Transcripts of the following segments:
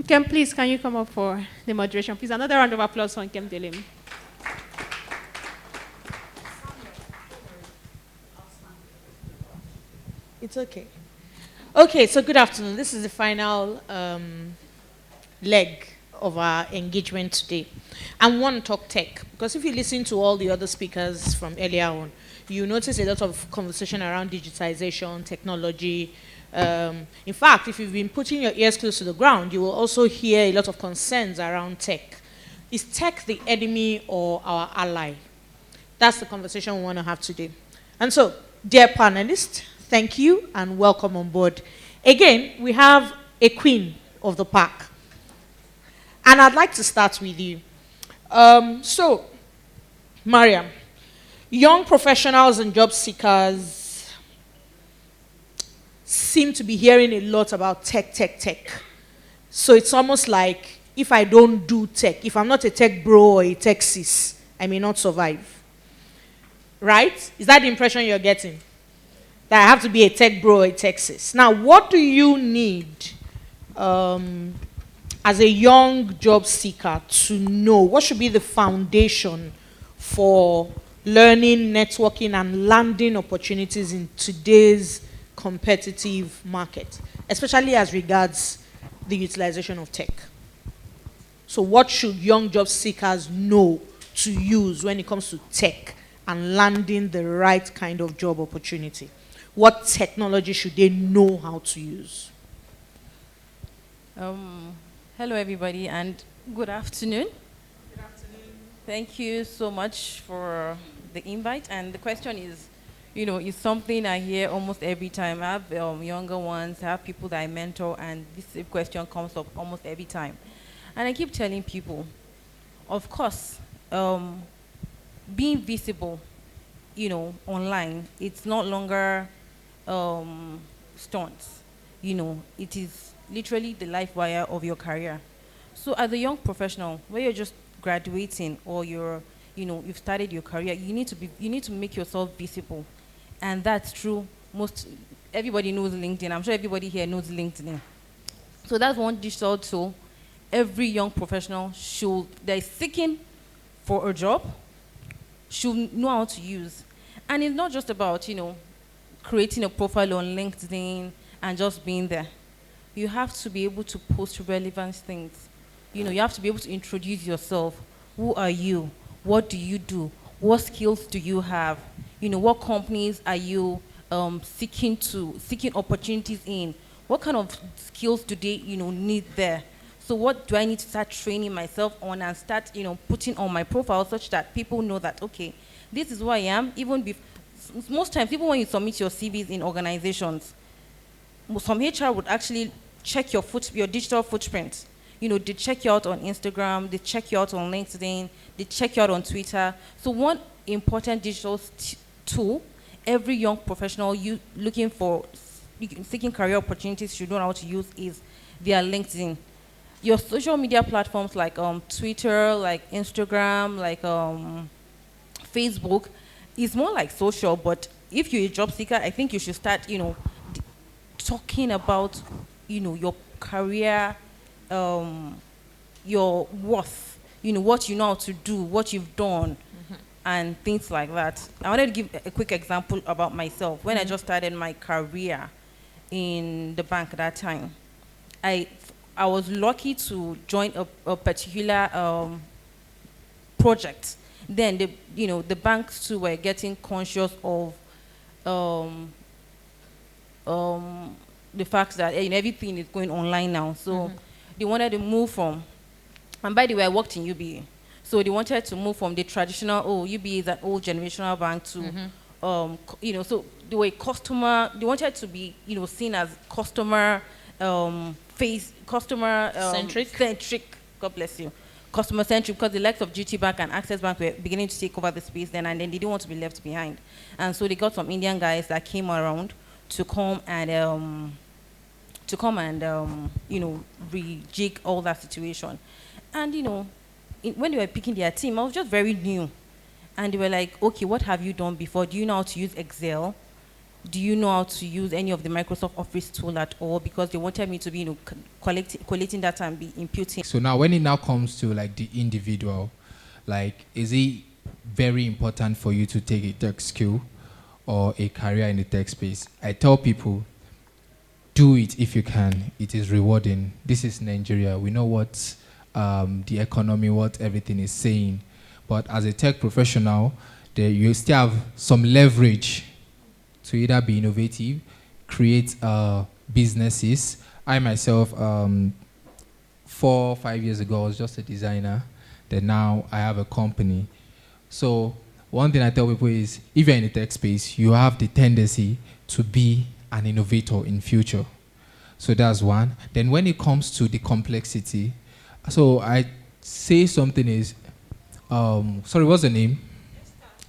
Nkem, please, can you come up for the moderation? Please, another round of applause for Nkem Delim. It's okay. Okay, so good afternoon. This is the final leg of our engagement today. I want to talk tech because if you listen to all the other speakers from earlier on, you notice a lot of conversation around digitization, technology. In fact, if you've been putting your ears close to the ground, you will also hear a lot of concerns around tech. Is tech the enemy or our ally? That's the conversation we want to have today. And so, dear panelists, thank you and welcome on board. Again, we have a queen of the pack. And I'd like to start with you. So, Mariam, young professionals and job seekers seem to be hearing a lot about tech. So it's almost like if I don't do tech, if I'm not a tech bro or a tech sis, I may not survive. Right? Is that the impression you're getting? That I have to be a tech bro or a tech sis. Now, what do you need as a young job seeker to know? What should be the foundation for learning, networking, and landing opportunities in today's competitive market, especially as regards the utilization of tech? So what should young job seekers know to use when it comes to tech and landing the right kind of job opportunity? What technology should they know how to use? Hello, everybody, and good afternoon. Good afternoon. Thank you so much for the invite. And the question is, is something I hear almost every time. I have younger ones, I have people that I mentor, and this question comes up almost every time. And I keep telling people, of course, being visible, online, it's no longer stunts. It is literally the life wire of your career. So as a young professional, where you're just graduating or you've started your career, you need to make yourself visible. And that's true. Everybody knows LinkedIn. I'm sure everybody here knows LinkedIn. So that's one digital tool every young professional that is seeking for a job should know how to use. And it's not just about, creating a profile on LinkedIn and just being there. You have to be able to post relevant things. You have to be able to introduce yourself. Who are you? What do you do? What skills do you have? What companies are you seeking opportunities in? What kind of skills do they, need there? So what do I need to start training myself on and start, putting on my profile such that people know that, okay, this is who I am. Most times, even when you submit your CVs in organizations, some HR would actually check your digital footprint. They check you out on Instagram, they check you out on LinkedIn, they check you out on Twitter. So one important digital tool every young professional seeking career opportunities should know how to use is their LinkedIn. Your social media platforms like Twitter, like Instagram, like Facebook is more like social, but if you're a job seeker, I think you should start, talking about, your career, your worth, what you know how to do, what you've done, and things like that. I wanted to give a quick example about myself. When I just started my career in the bank at that time, I was lucky to join a particular project. Then the banks too were getting conscious of the fact that everything is going online now. So they wanted to move from, and by the way, I worked in UBA. So they wanted to move from the traditional, UBA is an old generational bank to, so they were they wanted to be, seen as customer centric, God bless you, customer centric, because the likes of GT Bank and Access Bank were beginning to take over the space then, and then they didn't want to be left behind. And so they got some Indian guys that came around to come and rejig all that situation. And when they were picking their team, I was just very new, and they were like, okay, what have you done before? Do you know how to use Excel? do you know how to use any of the Microsoft Office tool at all? Because they wanted me to be, collating data and be imputing. So now when it now comes to like the individual, like is it very important for you to take a tech skill or a career in the tech space? I tell people, do it if you can. It is rewarding. This is Nigeria. We know what the economy, what everything is saying. But as a tech professional, you still have some leverage to either be innovative, create businesses. I myself, 4 or 5 years ago, I was just a designer. Then now I have a company. So one thing I tell people is, if you're in the tech space, you have the tendency to be an innovator in future. So that's one. Then when it comes to the complexity, so I say something is, sorry, what's the name?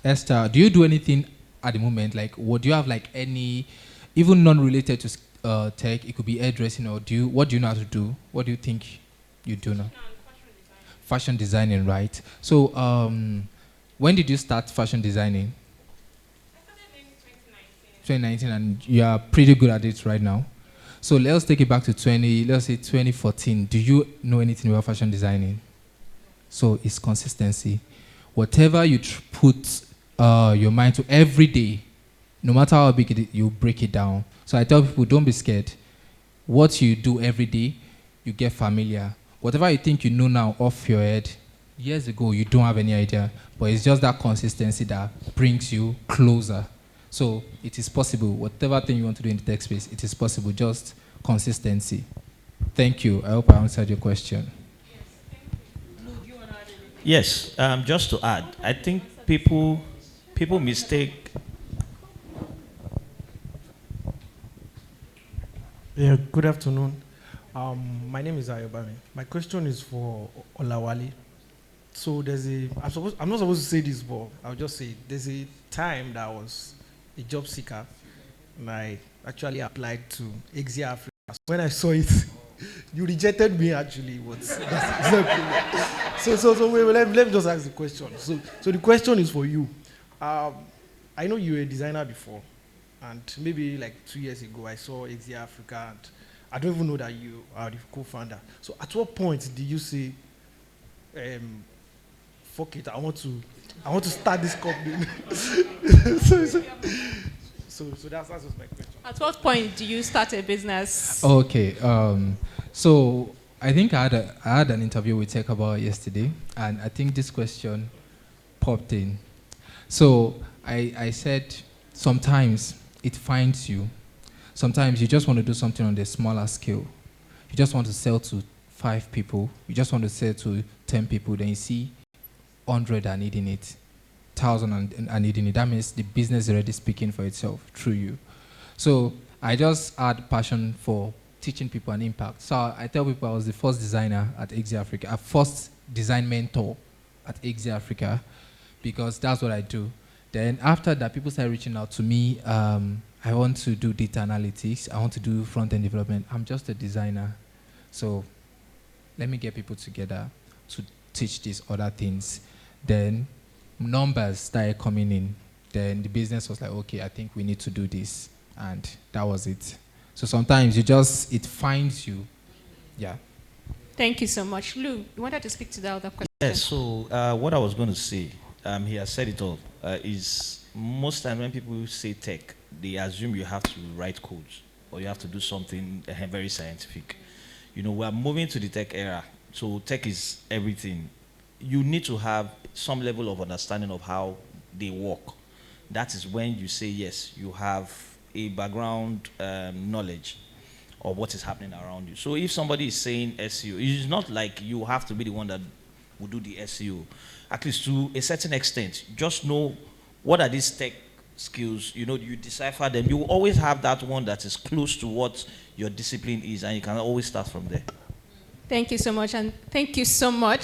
Esther. Do you do anything at the moment? Like, what do you have like any, even non-related to tech? It could be hairdressing, or what do you know how to do? What do you think you do now? Fashion designing, right? So, when did you start fashion designing? I started in 2019. 2019, and you are pretty good at it right now. So let's take it back to let's say 2014. Do you know anything about fashion designing? So it's consistency. Whatever you put your mind to every day, no matter how big it is, you break it down. So I tell people, don't be scared. What you do every day, you get familiar. Whatever you think you know now off your head, years ago you don't have any idea. But it's just that consistency that brings you closer. So it is possible. Whatever thing you want to do in the tech space, it is possible. Just consistency. Thank you. I hope I answered your question. Yes, just to add, I think people mistake. Yeah, good afternoon. My name is Ayobami. My question is for Olawale. So I'm not supposed to say this, but I'll just say it. There's a time that I was a job seeker, and I actually applied to Exia Africa. When I saw it, you rejected me actually. So wait, let me just ask the question. So the question is for you. I know you were a designer before, and maybe like 2 years ago I saw Exia Africa, and I don't even know that you are the co-founder. So at what point did you say, fuck it, I want to start this company? so that's just my question. At what point do you start a business? Okay. So I think I had an interview with Tech about yesterday, and I think this question popped in. So I said sometimes it finds you. Sometimes you just want to do something on the smaller scale. You just want to sell to 5 people. You just want to sell to 10 people. Then you see 100 are needing it, 1,000 are needing it. That means the business is already speaking for itself through you. So I just had passion for teaching people an impact. So I tell people I was the first designer at Exia Africa, a first design mentor at Exia Africa, because that's what I do. Then after that, people started reaching out to me. I want to do data analytics. I want to do front-end development. I'm just a designer. So let me get people together to teach these other things. Then numbers started coming in. Then the business was like, okay, I think we need to do this. And that was it. So sometimes it finds you. Yeah. Thank you so much. Lou, you wanted to speak to the other question? Yes, so what I was going to say, he has said it all, is most times when people say tech, they assume you have to write codes or you have to do something very scientific. You know, we're moving to the tech era, so tech is everything. You need to have some level of understanding of how they work. That is when you say, yes, you have a background knowledge of what is happening around you. So if somebody is saying SEO, it's not like you have to be the one that will do the SEO. At least to a certain extent, just know what are these tech skills, you know, you decipher them. You will always have that one that is close to what your discipline is, and you can always start from there. Thank you so much, and thank you so much.